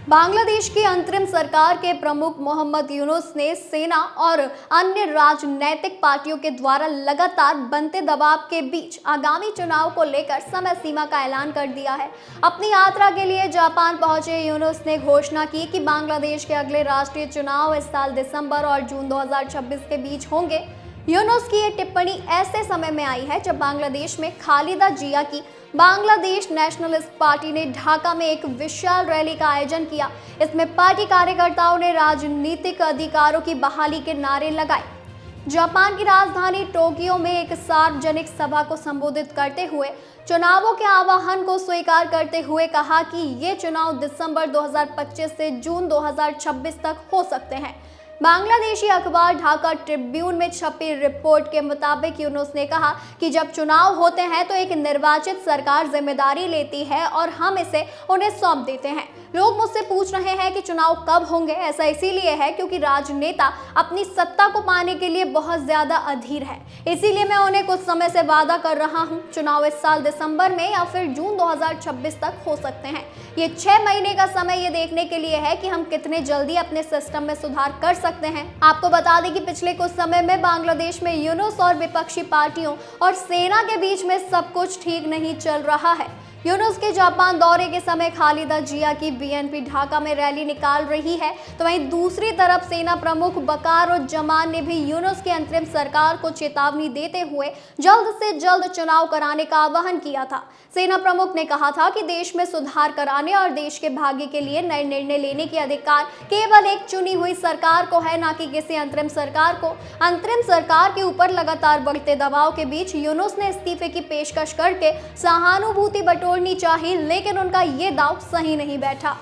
बांग्लादेश की अंतरिम सरकार के प्रमुख मोहम्मद यूनुस ने सेना और अन्य राजनैतिक पार्टियों के द्वारा लगातार बनते दबाव के बीच आगामी चुनाव को लेकर समय सीमा का ऐलान कर दिया है। अपनी यात्रा के लिए जापान पहुंचे यूनुस ने घोषणा की कि बांग्लादेश के अगले राष्ट्रीय चुनाव इस साल दिसंबर और जून 2026 के बीच होंगे। यूनुस की ये टिप्पणी ऐसे समय में आई है जब बांग्लादेश में खालिदा जिया की बांग्लादेश नेशनलिस्ट पार्टी ने ढाका में एक विशाल रैली का आयोजन किया। इसमें पार्टी कार्यकर्ताओं ने राजनीतिक अधिकारों की बहाली के नारे लगाए। जापान की राजधानी टोक्यो में एक सार्वजनिक सभा को संबोधित करते हुए चुनावों के आह्वान को स्वीकार करते हुए कहा कि ये चुनाव दिसंबर 2025 से जून 2026 तक हो सकते हैं। बांग्लादेशी अखबार ढाका ट्रिब्यून में छपी रिपोर्ट के मुताबिक यूनुस ने कहा कि जब चुनाव होते हैं तो एक निर्वाचित सरकार जिम्मेदारी लेती है और हम इसे उन्हें सौंप देते हैं। लोग मुझसे पूछ रहे हैं कि चुनाव कब होंगे। ऐसा इसीलिए है क्योंकि राजनेता अपनी सत्ता को पाने के लिए बहुत ज्यादा अधीर है, इसीलिए मैं उन्हें कुछ समय से वादा कर रहा हूं। चुनाव इस साल दिसंबर में या फिर जून 2026 तक हो सकते हैं। ये 6 महीने का समय ये देखने के लिए है कि हम कितने जल्दी अपने सिस्टम में सुधार कर सकते हैं। आपको बता दें कि पिछले कुछ समय में बांग्लादेश में यूनुस और विपक्षी पार्टियों और सेना के बीच में सब कुछ ठीक नहीं चल रहा है। यूनुस के जापान दौरे के समय खालिदा जिया की बीएनपी ढाका में रैली निकाल रही है, तो वहीं दूसरी तरफ सेना प्रमुख वकारुज्जमान ने भी यूनुस की अंतरिम सरकार को चेतावनी देते हुए जल्द से जल्द चुनाव कराने का आह्वान किया था। सेना प्रमुख ने कहा था कि देश में सुधार कराने और देश के भाग्य के लिए नए निर्णय लेने की अधिकार केवल एक चुनी हुई सरकार को है, न कि किसी अंतरिम सरकार को। अंतरिम सरकार के ऊपर लगातार बढ़ते दबाव के बीच यूनुस ने इस्तीफे की पेशकश करके सहानुभूति बटोरनी चाहिए, लेकिन उनका ये दांव सही नहीं बैठा।